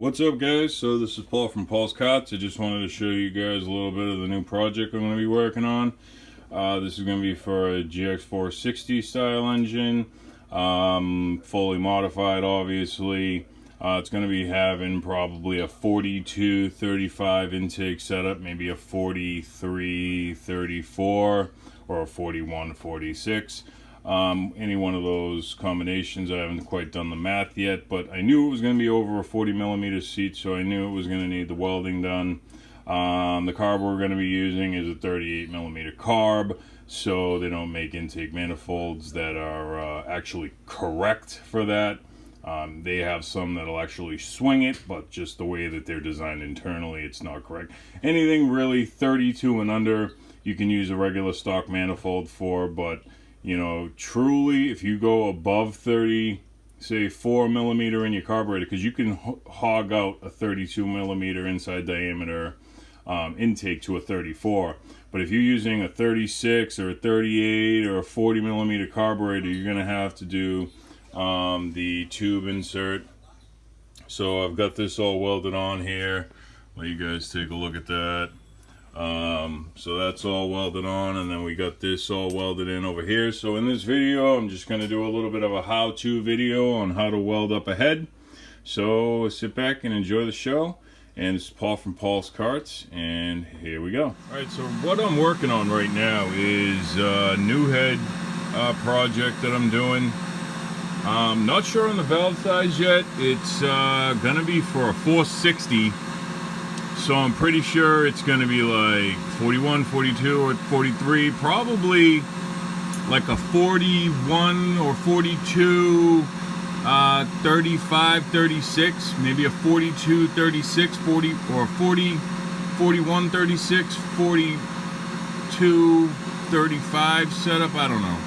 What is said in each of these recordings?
What's up, guys? So this is Paul from Paul's Cots. I just wanted to show you guys a little bit of the new project I'm going to be working on. This is going to be for a Gx390 style engine, fully modified obviously. It's going to be having probably a 42-35 intake setup, maybe a 43-34 or a 41-46. Any one of those combinations. I haven't quite done the math yet, but I knew it was going to be over a 40mm seat, so I knew it was going to need the welding done. The carb we're going to be using is a 38mm carb, so they don't make intake manifolds that are actually correct for that. They have some that'll actually swing it, but just the way that they're designed internally, it's not correct. Anything really 32 and under, you can use a regular stock manifold for, but you know, truly, if you go above 30, say 4mm in your carburetor, because you can hog out a 32mm inside diameter intake to a 34. But if you're using a 36 or a 38 or a 40mm carburetor, you're going to have to do the tube insert. So I've got this all welded on here. Let you guys take a look at that. So that's all welded on, and then we got this all welded in over here. So in this video, I'm just going to do a little bit of a how-to video on how to weld up a head. So sit back and enjoy the show. And it's Paul from Paul's Carts, and here we go. Alright, so what I'm working on right now is a new head project that I'm doing. Not sure on the valve size yet. It's gonna be for a 460. So I'm pretty sure it's going to be like 41, 42, or 43, probably like a 41 or 42, 35, 36, maybe a 42, 36, 40, or 40, 41, 36, 42, 35 setup. I don't know.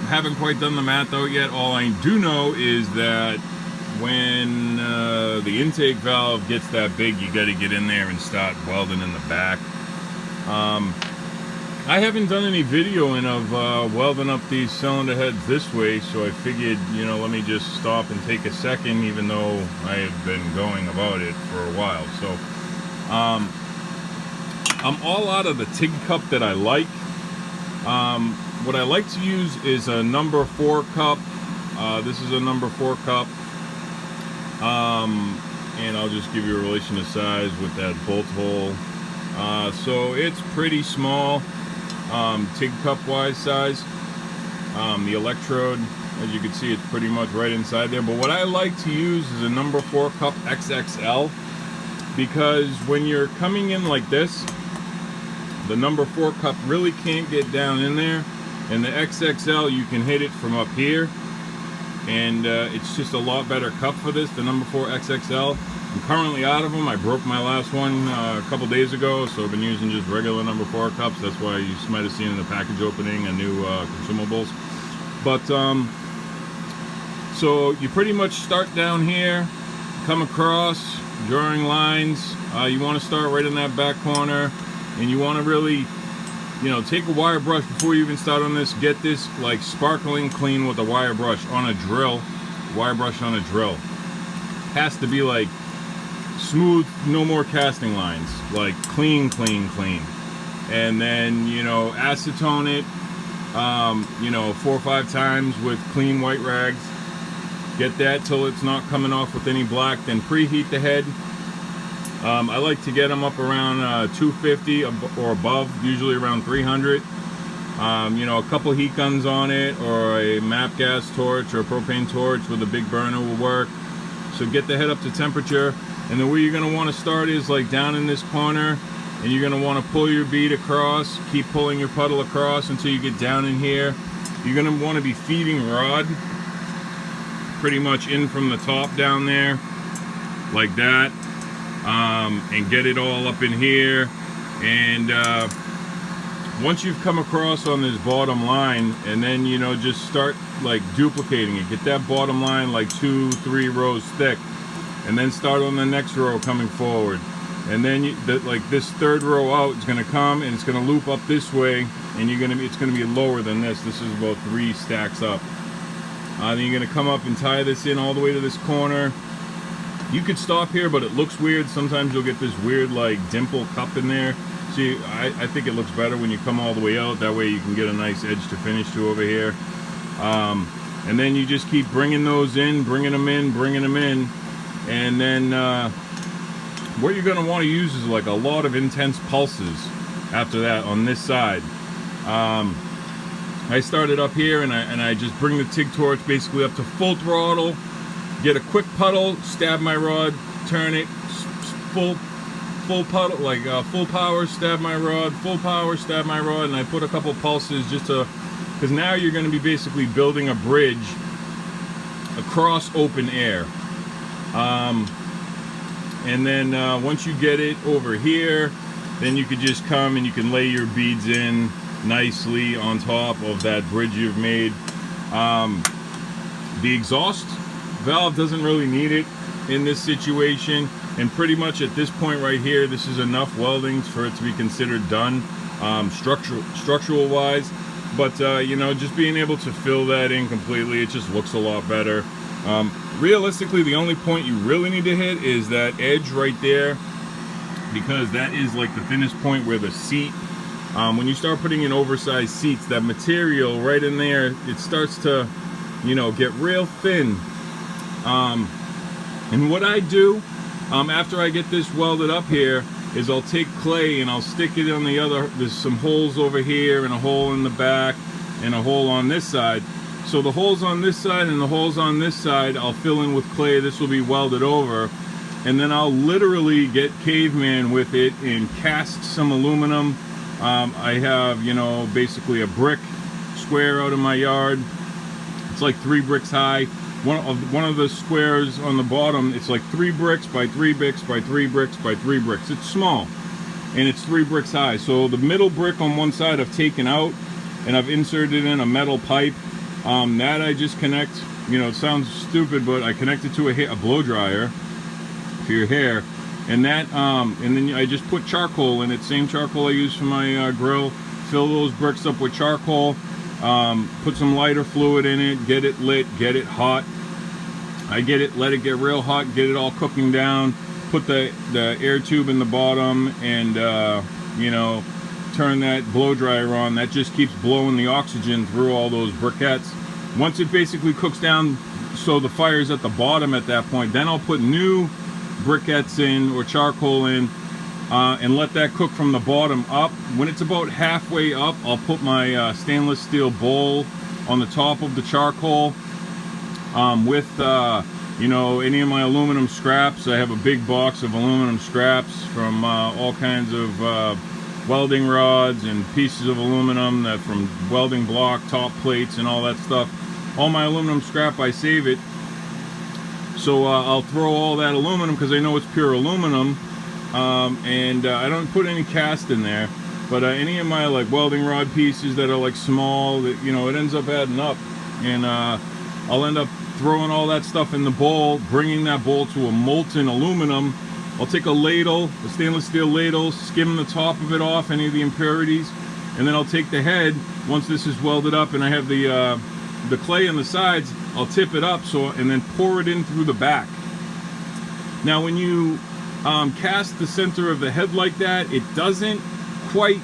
Haven't quite done the math out yet. All I do know is that when the intake valve gets that big, you got to get in there and start welding in the back. I haven't done any videoing of welding up these cylinder heads this way, so I figured, you know, let me just stop and take a second, even though I have been going about it for a while. So I'm all out of the TIG cup that I like. What I like to use is a number 4 cup. This is a number 4 cup. And I'll just give you a relation to size with that bolt hole. So it's pretty small, TIG cup wise size. The electrode, as you can see, it's pretty much right inside there. But what I like to use is a number 4 cup XXL, because when you're coming in like this, the number 4 cup really can't get down in there, and the XXL, you can hit it from up here. And it's just a lot better cup for this, the number 4 XXL. I'm currently out of them. I broke my last one a couple days ago, so I've been using just regular number 4 cups. That's why you might have seen in the package opening a new consumables. But so you pretty much start down here, come across, drawing lines. You want to start right in that back corner, and you want to really, you know, take a wire brush before you even start on this. Get this like sparkling clean with a wire brush on a drill. Wire brush on a drill. Has to be like smooth, no more casting lines. Like clean, clean, clean. And then, you know, acetone it, you know, 4 or 5 times with clean white rags. Get that till it's not coming off with any black. Then preheat the head. I like to get them up around 250 or above, usually around 300. You know, a couple heat guns on it, or a MAP gas torch or a propane torch with a big burner will work. So get the head up to temperature, and then where you're going to want to start is like down in this corner, and you're going to want to pull your bead across, keep pulling your puddle across until you get down in here. You're going to want to be feeding rod pretty much in from the top down there, like that. And get it all up in here. And once you've come across on this bottom line, and then, you know, just start like duplicating it. Get that bottom line like 2-3 rows thick, and then start on the next row coming forward. And then like this third row out is going to come, and it's going to loop up this way, and it's going to be lower than this. This is about 3 stacks up. Then you're going to come up and tie this in all the way to this corner. You could stop here, but it looks weird. Sometimes you'll get this weird like dimple cup in there. See, I think it looks better when you come all the way out. That way you can get a nice edge to finish to over here. And then you just keep bringing those in, bringing them in, and then what you're going to want to use is like a lot of intense pulses after that on this side. I started up here and I just bring the TIG torch basically up to full throttle, get a quick puddle, stab my rod, turn it, full puddle, like full power, stab my rod, full power, stab my rod, and I put a couple pulses just to, because now you're going to be basically building a bridge across open air. And then once you get it over here, then you could just come and you can lay your beads in nicely on top of that bridge you've made. The exhaust valve doesn't really need it in this situation, and pretty much at this point right here, this is enough welding for it to be considered done, structural wise. But you know, just being able to fill that in completely, it just looks a lot better. Realistically, the only point you really need to hit is that edge right there, because that is like the thinnest point where the seat, when you start putting in oversized seats, that material right in there, it starts to, you know, get real thin. And what I do after I get this welded up here is I'll take clay and I'll stick it on the other. There's some holes over here and a hole in the back and a hole on this side. So the holes on this side and the holes on this side I'll fill in with clay. This will be welded over, and then I'll literally get caveman with it and cast some aluminum. I have, you know, basically a brick square out in my yard. It's like 3 bricks high. One of the squares on the bottom, it's like 3 bricks by 3 bricks by 3 bricks by 3 bricks. It's small and it's 3 bricks high. So the middle brick on one side I've taken out and I've inserted in a metal pipe. That I just connect, you know, it sounds stupid, but I connect it to a blow dryer for your hair, and that and then I just put charcoal in it, same charcoal I use for my grill. Fill those bricks up with charcoal, put some lighter fluid in it, get it lit, get it hot. I get it, let it get real hot, get it all cooking down, put the air tube in the bottom, and you know, turn that blow dryer on. That just keeps blowing the oxygen through all those briquettes. Once it basically cooks down, so the fire's at the bottom at that point, then I'll put new briquettes in or charcoal in, and let that cook from the bottom up. When it's about halfway up, I'll put my stainless steel bowl on the top of the charcoal, with you know, any of my aluminum scraps. I have a big box of aluminum scraps from all kinds of welding rods and pieces of aluminum, that from welding block, top plates, and all that stuff. All my aluminum scrap, I save it. So I'll throw all that aluminum, because I know it's pure aluminum, and I don't put any cast in there. But any of my like welding rod pieces that are like small, that, you know, it ends up adding up, and I'll end up throwing all that stuff in the bowl, bringing that bowl to a molten aluminum. I'll take a ladle, a stainless steel ladle, skim the top of it off, any of the impurities, and then I'll take the head, once this is welded up and I have the clay on the sides, I'll tip it up, and then pour it in through the back. Now when you cast the center of the head like that, it doesn't quite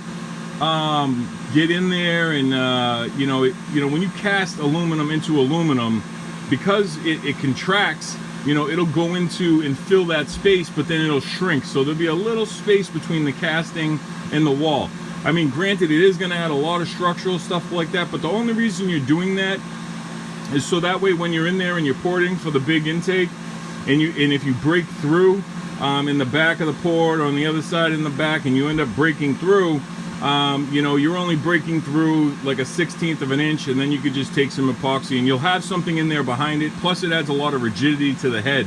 get in there, and you know, when you cast aluminum into aluminum, because it contracts, you know, it'll go into and fill that space, but then it'll shrink. So there'll be a little space between the casting and the wall. I mean, granted, it is going to add a lot of structural stuff like that, but the only reason you're doing that is so that way when you're in there and you're porting for the big intake, and if you break through in the back of the port or on the other side in the back, and you end up breaking through, you know, you're only breaking through like a 1/16 of an inch, and then you could just take some epoxy and you'll have something in there behind it. Plus it adds a lot of rigidity to the head.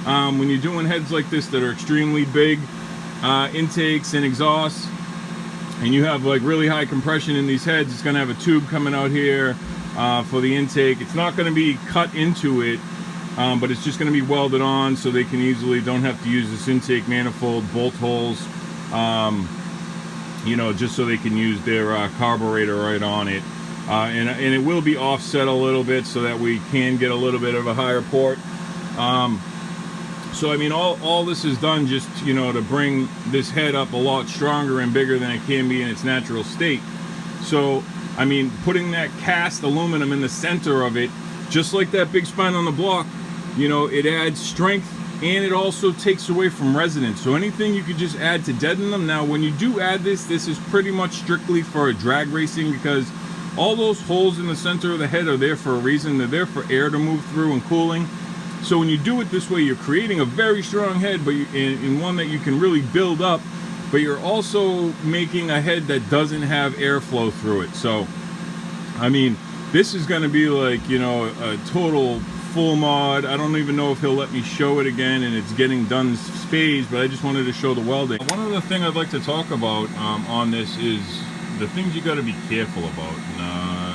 When you're doing heads like this that are extremely big, intakes and exhausts, and you have like really high compression in these heads, it's going to have a tube coming out here for the intake. It's not going to be cut into it, but it's just going to be welded on, so they can easily, don't have to use this intake manifold, bolt holes, you know, just so they can use their carburetor right on it. And it will be offset a little bit so that we can get a little bit of a higher port. So I mean, all this is done just, you know, to bring this head up a lot stronger and bigger than it can be in its natural state. So I mean, putting that cast aluminum in the center of it, just like that big spine on the block, you know, it adds strength and it also takes away from resonance. So anything you could just add to deaden them. Now when you do add this is pretty much strictly for drag racing, because all those holes in the center of the head are there for a reason. They're there for air to move through and cooling. So when you do it this way, you're creating a very strong head, but in one that you can really build up, but you're also making a head that doesn't have airflow through it. So I mean, this is going to be like, you know, a total full mod. I don't even know if he'll let me show it again, and it's getting done phased, but I just wanted to show the welding. One other thing I'd like to talk about on this is the things you got to be careful about. And,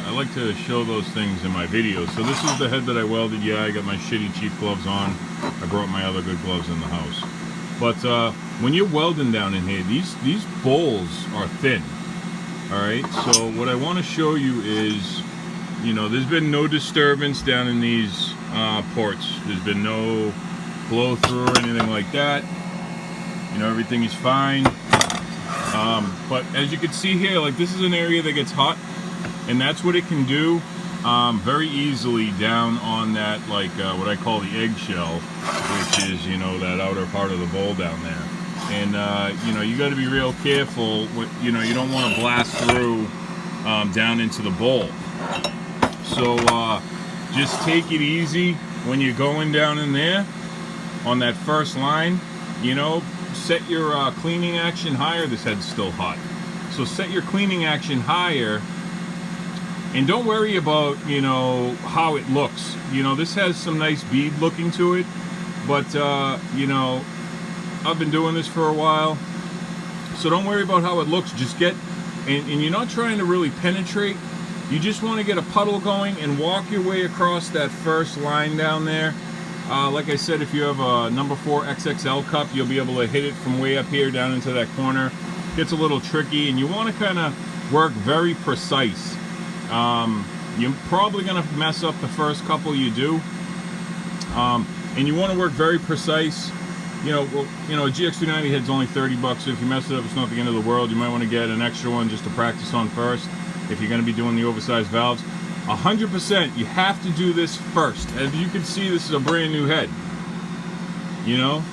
I like to show those things in my videos. So this is the head that I welded. Yeah, I got my shitty cheap gloves on. I brought my other good gloves in the house. But when you're welding down in here, these bowls are thin. All right, so what I want to show you is, you know, there's been no disturbance down in these ports. There's been no blow through or anything like that. You know, everything is fine. But as you can see here, like, this is an area that gets hot, and that's what it can do very easily down on that, like what I call the eggshell, which is, you know, that outer part of the bowl down there. And you know, you got to be real careful. You know, you don't want to blast through down into the bowl. So just take it easy when you're going down in there on that first line. You know, set your cleaning action higher. This head's still hot, so set your cleaning action higher, and don't worry about, you know, how it looks. You know, this has some nice bead looking to it, but you know, I've been doing this for a while, so don't worry about how it looks. Just get, and you're not trying to really penetrate. You just want to get a puddle going and walk your way across that first line down there. Like I said, if you have a number 4 XXL cup, you'll be able to hit it from way up here down into that corner. Gets a little tricky, and you want to kind of work very precise. You're probably going to mess up the first couple you do, and you want to work very precise. You know, well, you know, a Gx390 head's only 30 bucks. So if you mess it up, it's not the end of the world. You might want to get an extra one just to practice on first if you're going to be doing the oversized valves. 100%, you have to do this first. As you can see, this is a brand new head. You know,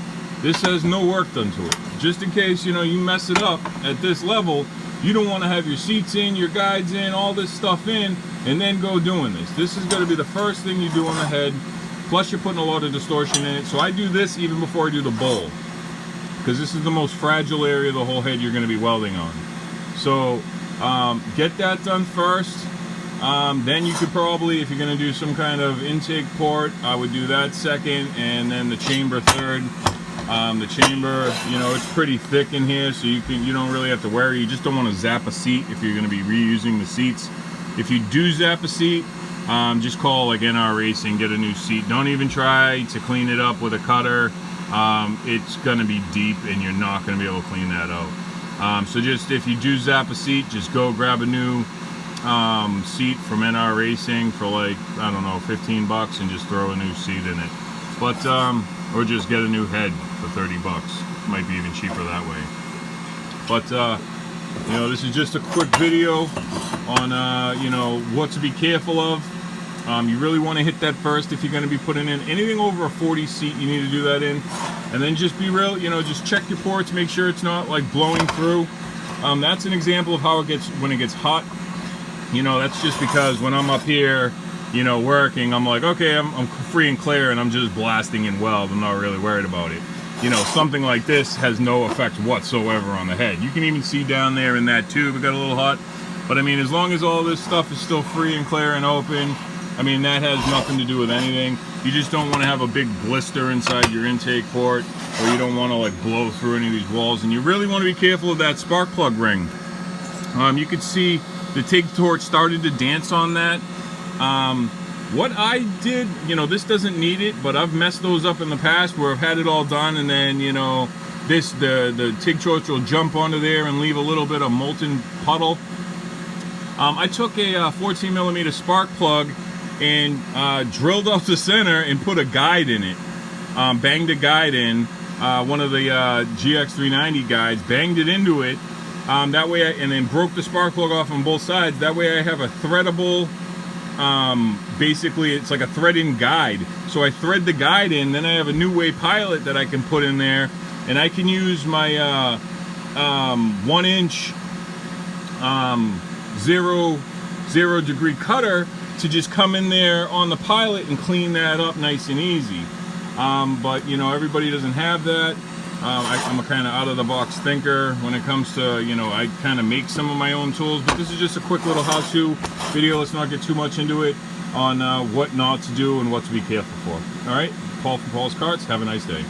this has no work done to it. Just in case, you know, you mess it up at this level, you don't want to have your seats in, your guides in, all this stuff in, and then go doing this. This is going to be the first thing you do on the head. Plus, you're putting a lot of distortion in it. So I do this even before I do the bowl, because this is the most fragile area of the whole head you're going to be welding on. So get that done first. Then you could probably, if you're going to do some kind of intake port, I would do that second, and then the chamber third. The chamber, you know, it's pretty thick in here, so you don't really have to worry. You just don't want to zap a seat if you're going to be reusing the seats. If you do zap a seat, just call like NR Racing, get a new seat. Don't even try to clean it up with a cutter. It's going to be deep, and you're not going to be able to clean that out. So just, if you do zap a seat, just go grab a new seat from NR Racing for, like, I don't know, 15 bucks, and just throw a new seat in it. But or just get a new head for 30 bucks. Might be even cheaper that way. But you know, this is just a quick video on you know, what to be careful of. You really want to hit that first if you're going to be putting in anything over a 40 seat. You need to do that in, and then just be real. You know, just check your ports, make sure it's not like blowing through. That's an example of how it gets when it gets hot. You know, that's just because when I'm up here, you know, working, I'm like, okay, I'm free and clear, and I'm just blasting in weld. I'm not really worried about it. You know, something like this has no effect whatsoever on the head. You can even see down there in that tube, it got a little hot. But I mean, as long as all this stuff is still free and clear and open, I mean, that has nothing to do with anything. You just don't want to have a big blister inside your intake port, or you don't want to like blow through any of these walls. And you really want to be careful of that spark plug ring. You could see the TIG torch started to dance on that. What I did, you know, this doesn't need it, but I've messed those up in the past where I've had it all done, and then, you know, the TIG torch will jump onto there and leave a little bit of molten puddle. I took a 14mm spark plug and drilled out the center and put a guide in it. banged a guide in, one of the Gx390 guides, banged it into it. That way, and then broke the spark plug off on both sides. That way I have a threadable, basically it's like a thread-in guide. So I thread the guide in, then I have a New Way pilot that I can put in there, and I can use my 1-inch 0 degree cutter to just come in there on the pilot and clean that up nice and easy. But you know, everybody doesn't have that. I'm a kind of out-of-the-box thinker when it comes to, you know, I kind of make some of my own tools, but this is just a quick little how-to video. Let's not get too much into it on what not to do and what to be careful for. All right, Paul from Paul's Carts. Have a nice day.